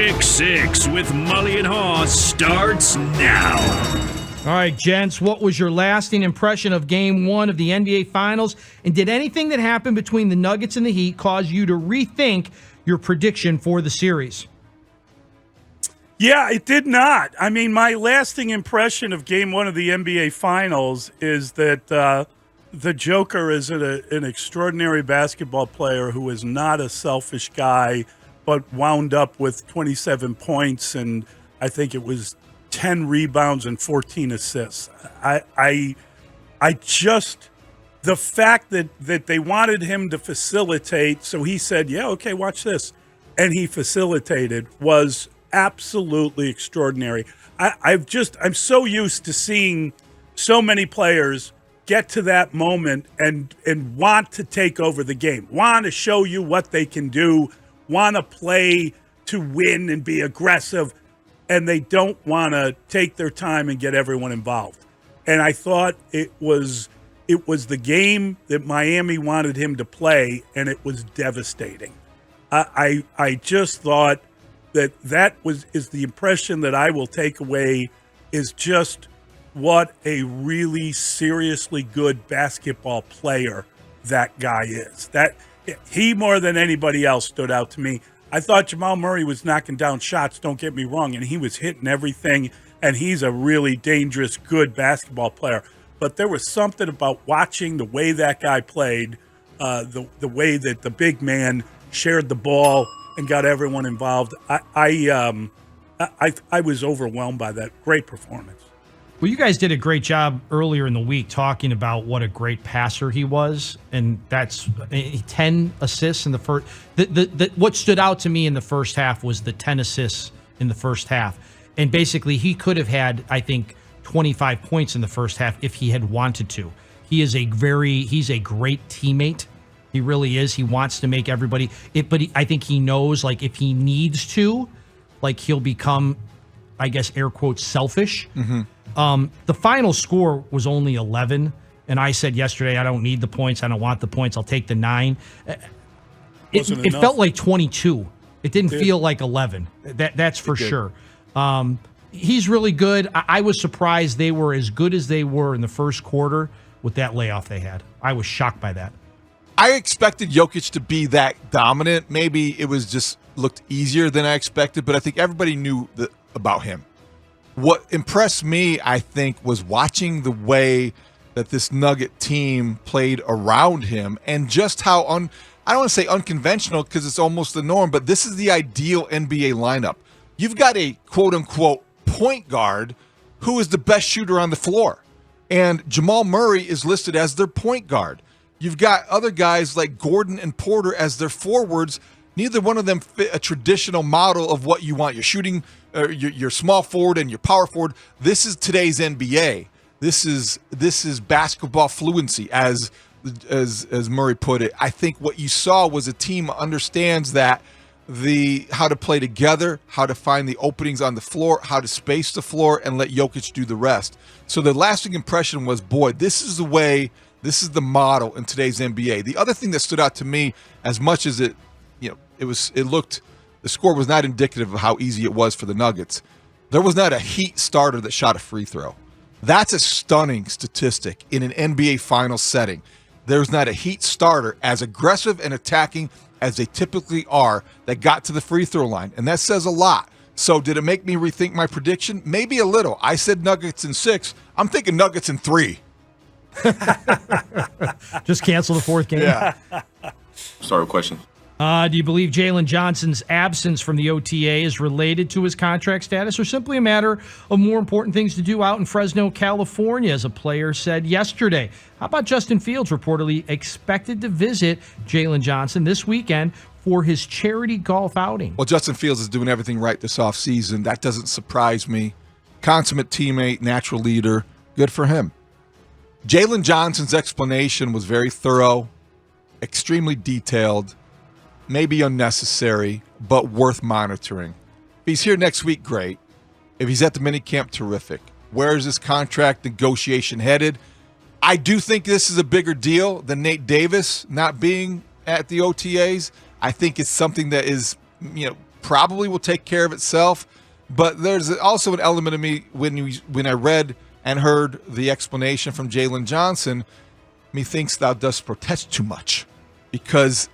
Pick Six with Mully and Haugh starts now. All right, gents, what was your lasting impression of Game 1 of the NBA Finals? And did anything that happened between the Nuggets and the Heat cause you to rethink your prediction for the series? Yeah, it did not. I mean, my lasting impression of Game 1 of the NBA Finals is that the Joker is an extraordinary basketball player who is not a selfish guy, but wound up with 27 points and I think it was 10 rebounds and 14 assists. I just, the fact that they wanted him to facilitate, so he said, yeah, okay, watch this. And he facilitated was absolutely extraordinary. I'm so used to seeing so many players get to that moment and want to take over the game, want to show you what they can do, want to play to win and be aggressive, and they don't want to take their time and get everyone involved. And I thought it was the game that Miami wanted him to play, and it was devastating. I just thought that is the impression that I will take away, is just what a really seriously good basketball player that guy is. That he, more than anybody else, stood out to me. I thought Jamal Murray was knocking down shots, don't get me wrong, and he was hitting everything, and he's a really dangerous, good basketball player. But there was something about watching the way that guy played, the way that the big man shared the ball and got everyone involved. I was overwhelmed by that. Great performance. Well, you guys did a great job earlier in the week talking about what a great passer he was, and that's 10 assists in the first. What stood out to me in the first half was the 10 assists in the first half, and basically he could have had, I think, 25 points in the first half if he had wanted to. He's a great teammate. He really is. He wants to make everybody. I think he knows, like, if he needs to, like, he'll become, I guess, air quotes, selfish. Mm-hmm. The final score was only 11, and I said yesterday, I don't need the points. I don't want the points. I'll take the 9. It felt like 22. It didn't feel like 11. That's for sure. He's really good. I was surprised they were as good as they were in the first quarter with that layoff they had. I was shocked by that. I expected Jokic to be that dominant. Maybe it was just looked easier than I expected, but I think everybody knew about him. What impressed me, I think, was watching the way that this Nugget team played around him and just how, I don't want to say unconventional because it's almost the norm, but this is the ideal NBA lineup. You've got a quote-unquote point guard who is the best shooter on the floor, and Jamal Murray is listed as their point guard. You've got other guys like Gordon and Porter as their forwards. Neither one of them fit a traditional model of what you want. You're shooting your small forward and your power forward. This is today's NBA. This is basketball fluency, as Murray put it. I think what you saw was a team understands that how to play together, how to find the openings on the floor, how to space the floor, and let Jokic do the rest. So the lasting impression was, boy, this is the way, this is the model in today's NBA. The other thing that stood out to me, as much as the score was not indicative of how easy it was for the Nuggets. There was not a Heat starter that shot a free throw. That's a stunning statistic in an NBA Finals setting. There's not a Heat starter as aggressive and attacking as they typically are that got to the free throw line, and that says a lot. So did it make me rethink my prediction? Maybe a little. I said Nuggets in 6. I'm thinking Nuggets in 3. Just cancel the fourth game. Yeah. Sorry, question. Do you believe Jalen Johnson's absence from the OTA is related to his contract status or simply a matter of more important things to do out in Fresno, California, as a player said yesterday? How about Justin Fields reportedly expected to visit Jalen Johnson this weekend for his charity golf outing? Well, Justin Fields is doing everything right this offseason. That doesn't surprise me. Consummate teammate, natural leader. Good for him. Jalen Johnson's explanation was very thorough, extremely detailed, maybe unnecessary, but worth monitoring. If he's here next week, great. If he's at the minicamp, terrific. Where is this contract negotiation headed? I do think this is a bigger deal than Nate Davis not being at the OTAs. I think it's something that is, probably will take care of itself. But there's also an element of me when I read and heard the explanation from Jalen Johnson, methinks thou dost protest too much, because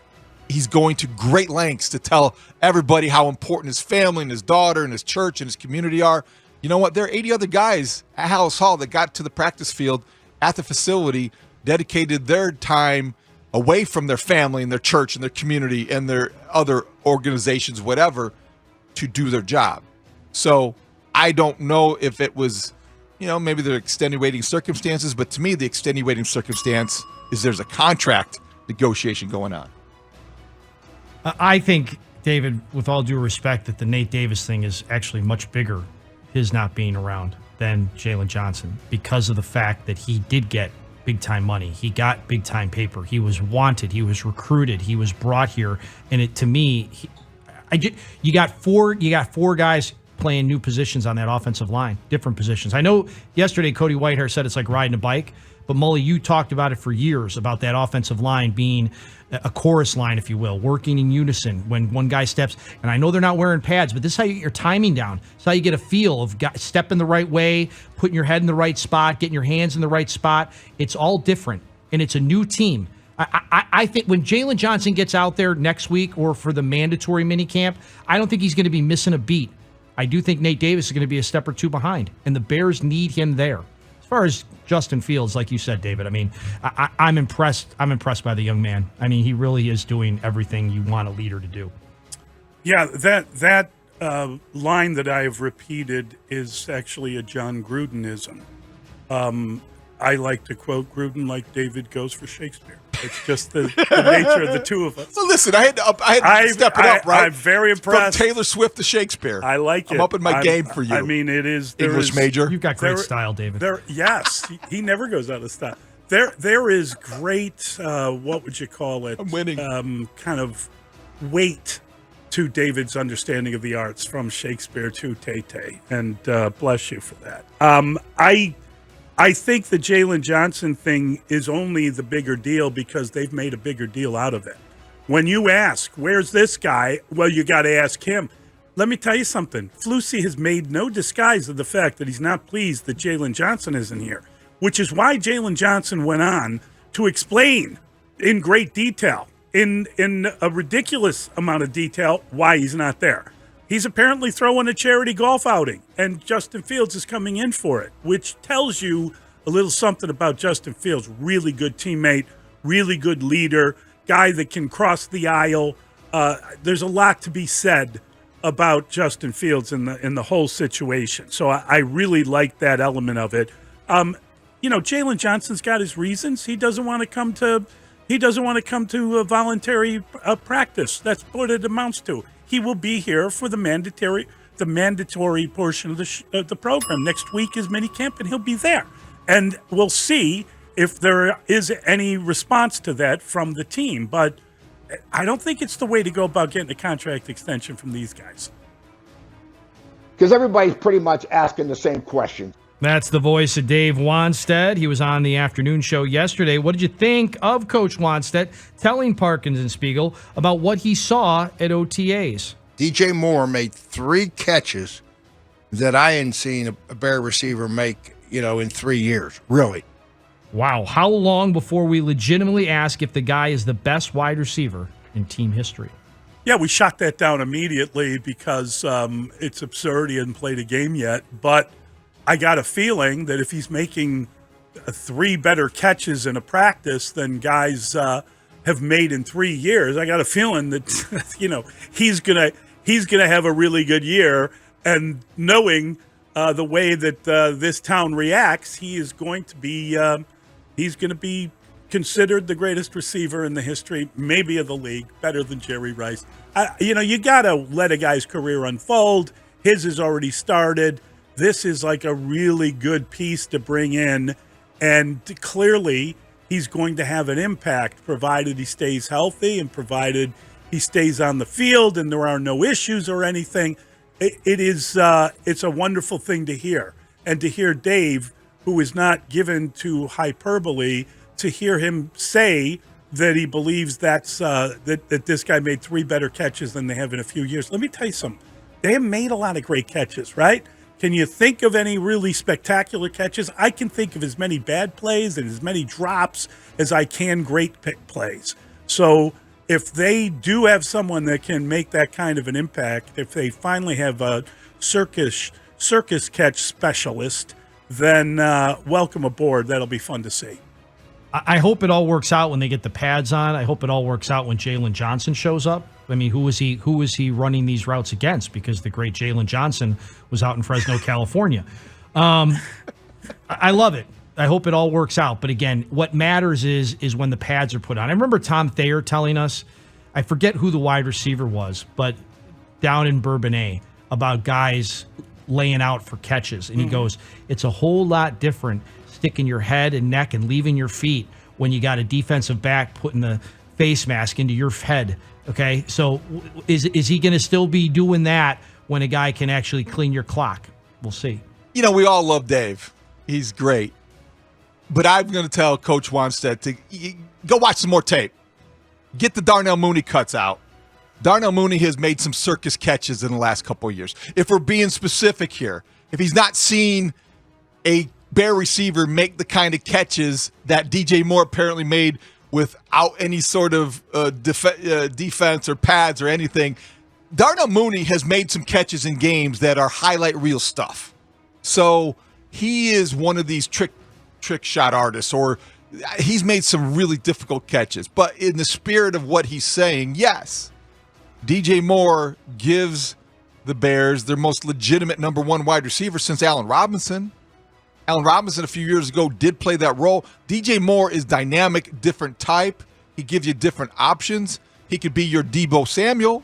he's going to great lengths to tell everybody how important his family and his daughter and his church and his community are. You know what? There are 80 other guys at Hallis Hall that got to the practice field at the facility, dedicated their time away from their family and their church and their community and their other organizations, whatever, to do their job. So I don't know if it was, maybe there are extenuating circumstances, but to me, the extenuating circumstance is there's a contract negotiation going on. I think, David, with all due respect, that the Nate Davis thing is actually much bigger, his not being around, than Jalen Johnson, because of the fact that he did get big-time money. He got big-time paper. He was wanted. He was recruited. He was brought here. And to me, you got four guys playing new positions on that offensive line, different positions. I know yesterday Cody Whitehair said it's like riding a bike, but Mully, you talked about it for years, about that offensive line being a chorus line, if you will, working in unison when one guy steps. And I know they're not wearing pads, but this is how you get your timing down. It's how you get a feel of stepping the right way, putting your head in the right spot, getting your hands in the right spot. It's all different, and it's a new team. I think when Jalen Johnson gets out there next week or for the mandatory minicamp, I don't think he's going to be missing a beat. I do think Nate Davis is going to be a step or two behind, and the Bears need him there. As far as Justin Fields, like you said, David, I mean, I'm impressed. I'm impressed by the young man. I mean, he really is doing everything you want a leader to do. Yeah, that line that I have repeated is actually a John Grudenism. I like to quote Gruden like David goes for Shakespeare. It's just the nature of the two of us. Well, listen, I had to step it up, right? I'm very impressed. From Taylor Swift to Shakespeare. I like it. I'm up in my game for you. I mean, it is English major. You've got great style, David. Yes, he never goes out of style. There is great. What would you call it? I'm winning. Kind of weight to David's understanding of the arts, from Shakespeare to Tay-Tay, and bless you for that. I think the Jalen Johnson thing is only the bigger deal because they've made a bigger deal out of it. When you ask, where's this guy? Well, you got to ask him. Let me tell you something. Flusy has made no disguise of the fact that he's not pleased that Jalen Johnson isn't here, which is why Jalen Johnson went on to explain in great detail, in a ridiculous amount of detail, why he's not there. He's apparently throwing a charity golf outing, and Justin Fields is coming in for it, which tells you a little something about Justin Fields. Really good teammate, really good leader, guy that can cross the aisle. There's a lot to be said about Justin Fields in the whole situation. So I really like that element of it. Jalen Johnson's got his reasons. He doesn't want to come to a voluntary practice. That's what it amounts to. He will be here for the mandatory portion of the program. Next week is minicamp, and he'll be there. And we'll see if there is any response to that from the team. But I don't think it's the way to go about getting a contract extension from these guys. Because everybody's pretty much asking the same question. That's the voice of Dave Wanstead. He was on the afternoon show yesterday. What did you think of Coach Wanstead telling Parkins and Spiegel about what he saw at OTAs? DJ Moore made 3 catches that I hadn't seen a Bear receiver make, in 3 years, really. Wow. How long before we legitimately ask if the guy is the best wide receiver in team history? Yeah, we shot that down immediately because it's absurd. He hasn't played a game yet, but I got a feeling that if he's making 3 better catches in a practice than guys have made in 3 years, I got a feeling that he's gonna have a really good year. And knowing the way that this town reacts, he's going to be considered the greatest receiver in the history, maybe of the league, better than Jerry Rice. You got to let a guy's career unfold. His has already started. This is like a really good piece to bring in, and clearly he's going to have an impact provided he stays healthy and provided he stays on the field and there are no issues or anything. It's a wonderful thing to hear, and to hear Dave, who is not given to hyperbole, to hear him say that he believes that's that this guy made 3 better catches than they have in a few years. Let me tell you something. They have made a lot of great catches, right? Can you think of any really spectacular catches? I can think of as many bad plays and as many drops as I can great pick plays. So if they do have someone that can make that kind of an impact, if they finally have a circus catch specialist, then welcome aboard. That'll be fun to see. I hope it all works out when they get the pads on. I hope it all works out when Jalen Johnson shows up. I mean, who is he running these routes against? Because the great Jalen Johnson was out in Fresno, California. I love it. I hope it all works out. But again, what matters is when the pads are put on. I remember Tom Thayer telling us, I forget who the wide receiver was, but down in Bourbonnais, about guys laying out for catches. And he goes, it's a whole lot different sticking your head and neck and leaving your feet when you got a defensive back putting the face mask into your head. Okay, so is he going to still be doing that when a guy can actually clean your clock? We'll see. You know, we all love Dave. He's great. But I'm going to tell Coach Wanstead to go watch some more tape. Get the Darnell Mooney cuts out. Darnell Mooney has made some circus catches in the last couple of years. If we're being specific here, if he's not seen a Bear receiver make the kind of catches that DJ Moore apparently made without any sort of defense or pads or anything, Darnell Mooney has made some catches in games that are highlight reel stuff. So he is one of these trick shot artists, or he's made some really difficult catches. But in the spirit of what he's saying, yes, DJ Moore gives the Bears their most legitimate number 1 wide receiver since Allen Robinson. Allen Robinson a few years ago did play that role. DJ Moore is dynamic, different type. He gives you different options. He could be your Deebo Samuel.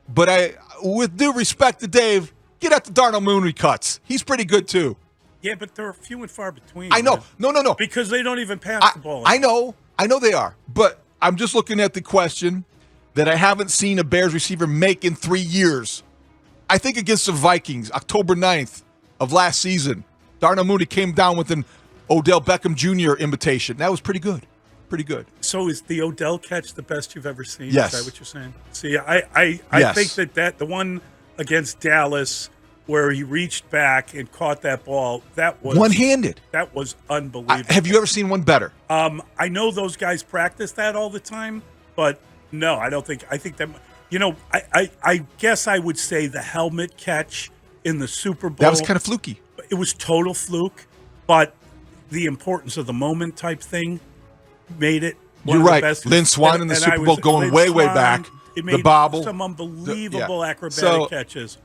But with due respect to Dave, get at the Darnell Mooney cuts. He's pretty good too. Yeah, but they're few and far between. I know. Man. No. Because they don't even pass the ball. I know they are. But I'm just looking at the question that I haven't seen a Bears receiver make in 3 years. I think against the Vikings, October 9th of last season, Darnell Mooney came down with an Odell Beckham Jr. imitation. That was pretty good. Pretty good. So is the Odell catch the best you've ever seen? Yes. Is that what you're saying? See, I think that the one against Dallas where he reached back and caught that ball, that was one-handed. That was unbelievable. Have you ever seen one better? I know those guys practice that all the time, but no, I don't think. I think that, I guess I would say the helmet catch in the Super Bowl. That was kind of fluky. It was total fluke, but the importance of the moment type thing made it one You're of the right. best. Lynn Swann in the Super Bowl going way back. It the made bobble. some unbelievable acrobatic catches.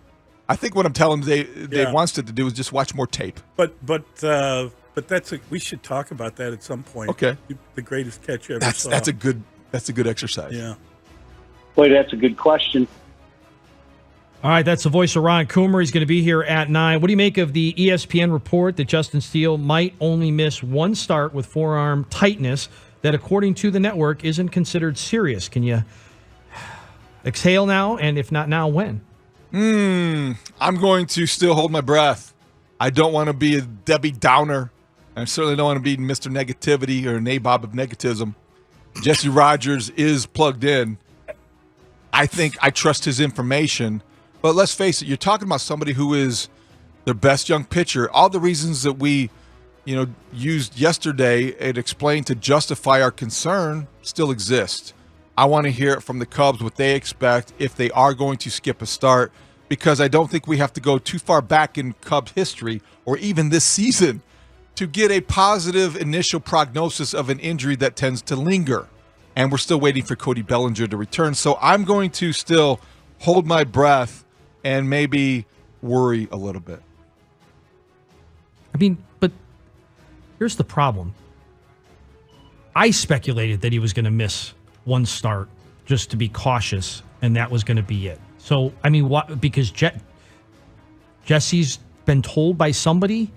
I think what I'm telling Dave wants to do is just watch more tape. But that's we should talk about that at some point. Okay. The greatest catch you ever saw. That's a good exercise. Yeah. Boy, that's a good question. All right, that's the voice of Ron Coomer. He's going to be here at 9. What do you make of the ESPN report that Justin Steele might only miss one start with forearm tightness that, according to the network, isn't considered serious? Can you exhale now? And if not now, when? I'm going to still hold my breath. I don't want to be a Debbie Downer. I certainly don't want to be Mr. Negativity or Nabob of Negativism. Jesse Rogers is plugged in. I think I trust his information. But let's face it, you're talking about somebody who is their best young pitcher. All the reasons that we, used yesterday and explained to justify our concern still exist. I want to hear it from the Cubs what they expect if they are going to skip a start, because I don't think we have to go too far back in Cubs history or even this season to get a positive initial prognosis of an injury that tends to linger. And we're still waiting for Cody Bellinger to return. So I'm going to still hold my breath and maybe worry a little bit. I mean, but here's the problem. I speculated that he was going to miss one start just to be cautious, and that was going to be it. So, I mean, what? Because Jesse's been told by somebody.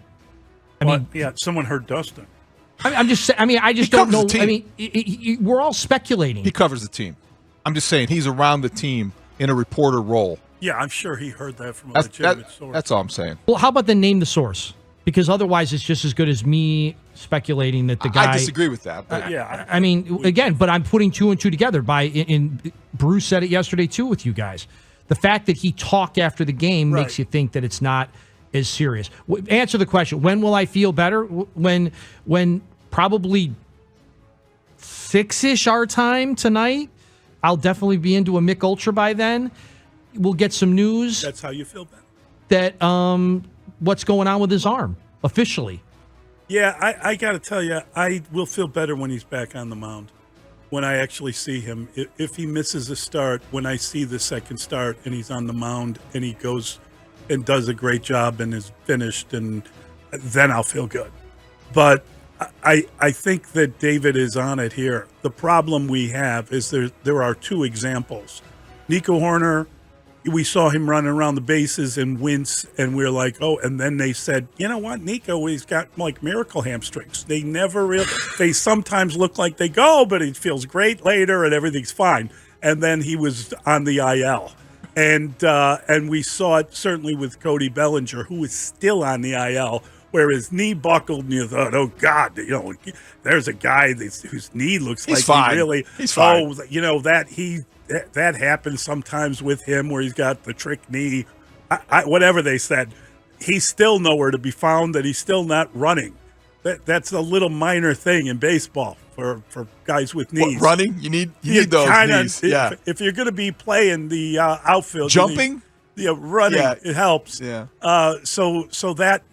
Someone heard Dustin. I'm just saying. I mean, I just don't know. I mean, we're all speculating. He covers the team. I'm just saying he's around the team in a reporter role. Yeah, I'm sure he heard that from a legitimate source. That's all I'm saying. Well, how about then name the source? Because otherwise, it's just as good as me speculating that the guy. I disagree with that. But I mean, again, but I'm putting 2 and 2 together. In Bruce said it yesterday too with you guys. The fact that he talked after the game makes you think that it's not as serious. Answer the question: when will I feel better? When probably 6-ish our time tonight. I'll definitely be into a Mick Ultra by then. We'll get some news. That's how you feel better. That what's going on with his arm officially. Yeah, I got to tell you, I will feel better when he's back on the mound. When I actually see him. If he misses a start, when I see the second start and he's on the mound and he goes and does a great job and is finished, and then I'll feel good. But I think that David is on it here. The problem we have is there are 2 examples. Nico Horner, we saw him running around the bases and wince, and we're like, oh, and then they said, you know what, Nico, he's got like miracle hamstrings. They never really, they sometimes look like they go, but he feels great later and everything's fine. And then he was on the IL. And we saw it certainly with Cody Bellinger, who is still on the IL, where his knee buckled, and you thought, oh, God, there's a guy whose knee looks he's like fine. he really, he's fine. That happens sometimes with him where he's got the trick knee. Whatever they said, he's still nowhere to be found, that he's still not running. That's a little minor thing in baseball for guys with knees. What, running? You need those knees. Yeah. If you're going to be playing the outfield. Jumping? Running, it helps. Yeah. So that,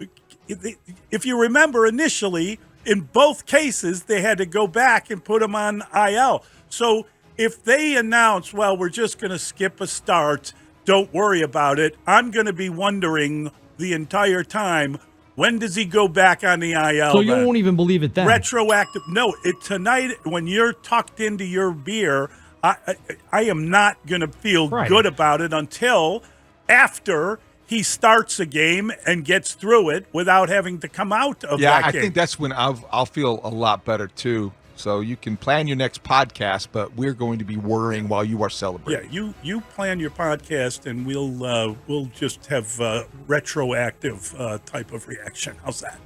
if you remember initially, in both cases, they had to go back and put him on IL. So if they announce, well, we're just going to skip a start, don't worry about it, I'm going to be wondering the entire time, when does he go back on the IL? So you won't even believe it then? Retroactive. No, tonight, when you're tucked into your beer, I am not going to feel good about it until after he starts a game and gets through it without having to come out of that game. Yeah, I think that's when I'll feel a lot better, too. So you can plan your next podcast, but we're going to be worrying while you are celebrating. Yeah, you plan your podcast, and we'll just have retroactive type of reaction. How's that?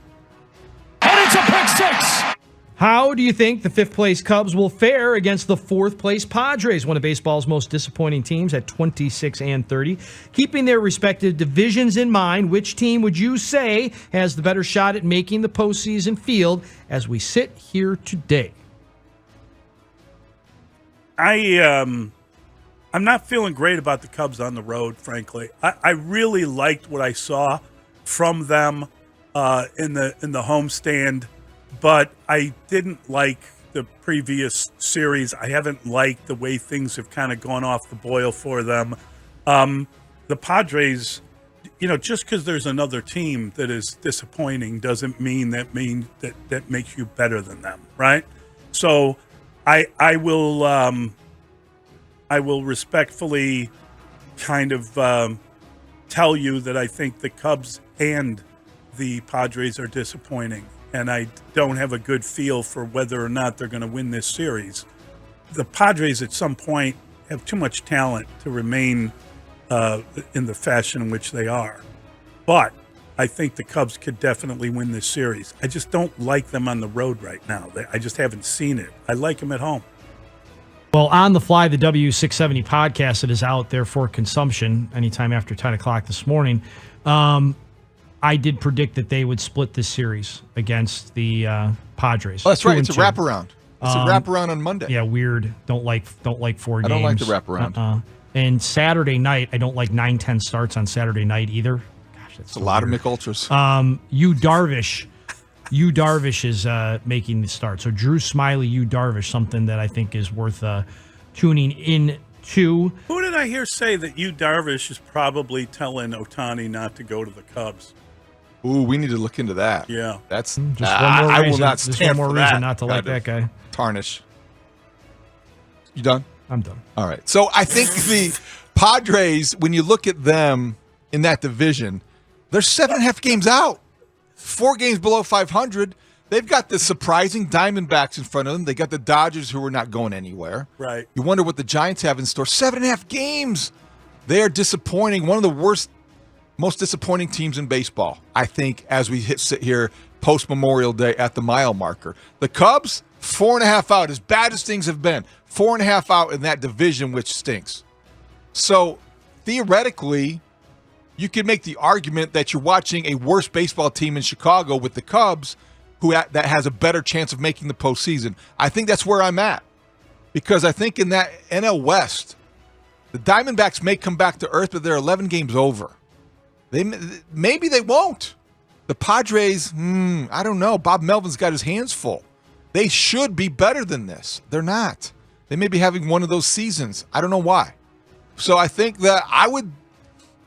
And it's a pick 6. How do you think the 5th place Cubs will fare against the 4th place Padres, one of baseball's most disappointing teams at 26-30? Keeping their respective divisions in mind, which team would you say has the better shot at making the postseason field as we sit here today? I'm not feeling great about the Cubs on the road, frankly. I really liked what I saw from them in the homestand, but I didn't like the previous series. I haven't liked the way things have kind of gone off the boil for them. The Padres, just because there's another team that is disappointing doesn't mean that makes you better than them, right? So I will respectfully kind of tell you that I think the Cubs and the Padres are disappointing, and I don't have a good feel for whether or not they're going to win this series. The Padres at some point have too much talent to remain in the fashion in which they are. But I think the Cubs could definitely win this series. I just don't like them on the road right now. I just haven't seen it. I like them at home. Well, On the Fly, the W670 podcast that is out there for consumption anytime after 10 o'clock this morning, I did predict that they would split this series against the Padres. Oh, that's right. It's a wraparound. It's a wraparound on Monday. Yeah, weird. Don't like 4 games. I don't like the wraparound. And Saturday night, I don't like 9-10 starts on Saturday night either. Gosh, that's a lot of Mick Ultras. Yu Darvish is making the start. So Drew Smiley, Yu Darvish, something that I think is worth tuning in to. Who did I hear say that Yu Darvish is probably telling Ohtani not to go to the Cubs? Ooh, we need to look into that. Yeah. That's just one more reason. I will not stand one more for reason that not to like that guy. Tarnish. You done? I'm done. All right. So I think the Padres, when you look at them in that division, they're 7.5 games out. 4 games below 500. They've got the surprising Diamondbacks in front of them. They got the Dodgers, who are not going anywhere. Right. You wonder what the Giants have in store. 7.5 games. They are disappointing. One of the worst most disappointing teams in baseball, I think, as we sit here post-Memorial Day at the mile marker. The Cubs, 4.5 out, as bad as things have been. 4.5 out in that division, which stinks. So, theoretically, you could make the argument that you're watching a worse baseball team in Chicago with the Cubs that has a better chance of making the postseason. I think that's where I'm at. Because I think in that NL West, the Diamondbacks may come back to earth, but they're 11 games over. Maybe they won't. The Padres, I don't know. Bob Melvin's got his hands full. They should be better than this. They're not. They may be having one of those seasons. I don't know why. So I think that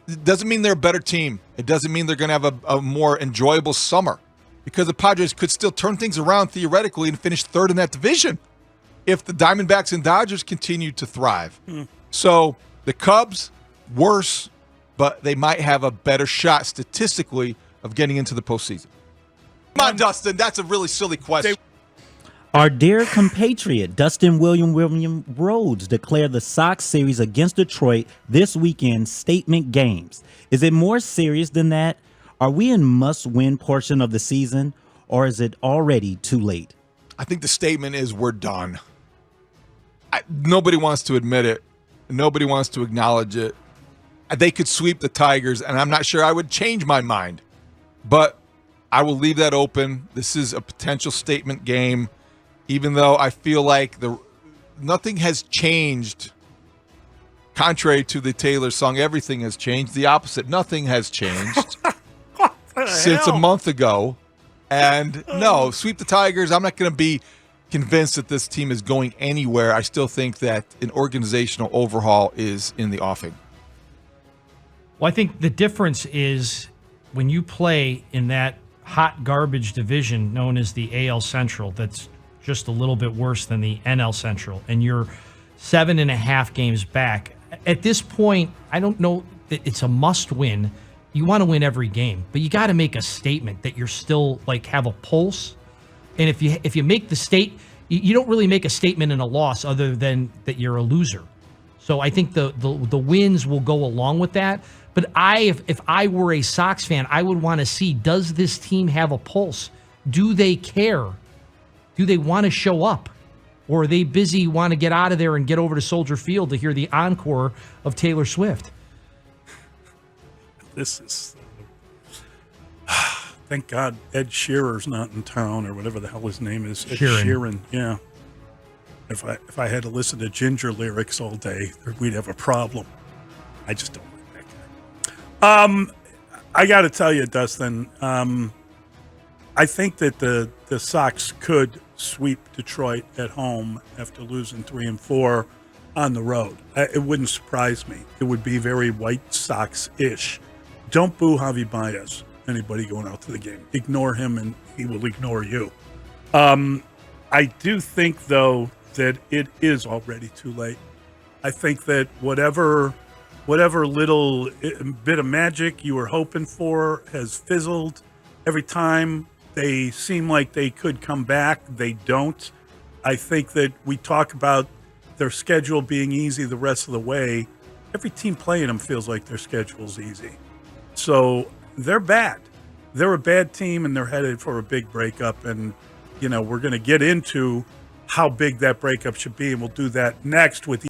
it doesn't mean they're a better team. It doesn't mean they're going to have a more enjoyable summer, because the Padres could still turn things around theoretically and finish third in that division if the Diamondbacks and Dodgers continue to thrive. So the Cubs, worse, but they might have a better shot statistically of getting into the postseason. Come on, Dustin. That's a really silly question. Our dear compatriot Dustin William Rhodes declared the Sox series against Detroit this weekend statement games. Is it more serious than that? Are we in must-win portion of the season, or is it already too late? I think the statement is we're done. Nobody wants to admit it. Nobody wants to acknowledge it. They could sweep the Tigers, and I'm not sure I would change my mind. But I will leave that open. This is a potential statement game, even though I feel like nothing has changed. Contrary to the Taylor song, everything has changed. The opposite, nothing has changed since a month ago. And no, sweep the Tigers. I'm not going to be convinced that this team is going anywhere. I still think that an organizational overhaul is in the offing. Well, I think the difference is when you play in that hot garbage division known as the AL Central, that's just a little bit worse than the NL Central, and you're 7.5 games back. At this point, I don't know that it's a must win. You want to win every game, but you got to make a statement that you're still have a pulse. And if you make the you don't really make a statement in a loss other than that you're a loser. So I think the wins will go along with that. But if I were a Sox fan, I would want to see, does this team have a pulse? Do they care? Do they want to show up? Or are they busy, want to get out of there and get over to Soldier Field to hear the encore of Taylor Swift? This is... Thank God Ed Shearer's not in town, or whatever the hell his name is. Ed Sheeran. Yeah. If I had to listen to Ginger lyrics all day, we'd have a problem. I just don't like that guy. I got to tell you, Dustin, I think that the Sox could sweep Detroit at home after losing 3 and 4 on the road. It wouldn't surprise me. It would be very White Sox-ish. Don't boo Javi Baez, anybody going out to the game. Ignore him and he will ignore you. I do think, though, that it is already too late. I think that whatever little bit of magic you were hoping for has fizzled. Every time they seem like they could come back, they don't. I think that we talk about their schedule being easy the rest of the way. Every team playing them feels like their schedule's easy. So they're bad. They're a bad team, and they're headed for a big breakup. And, we're going to get into how big that breakup should be, and we'll do that next with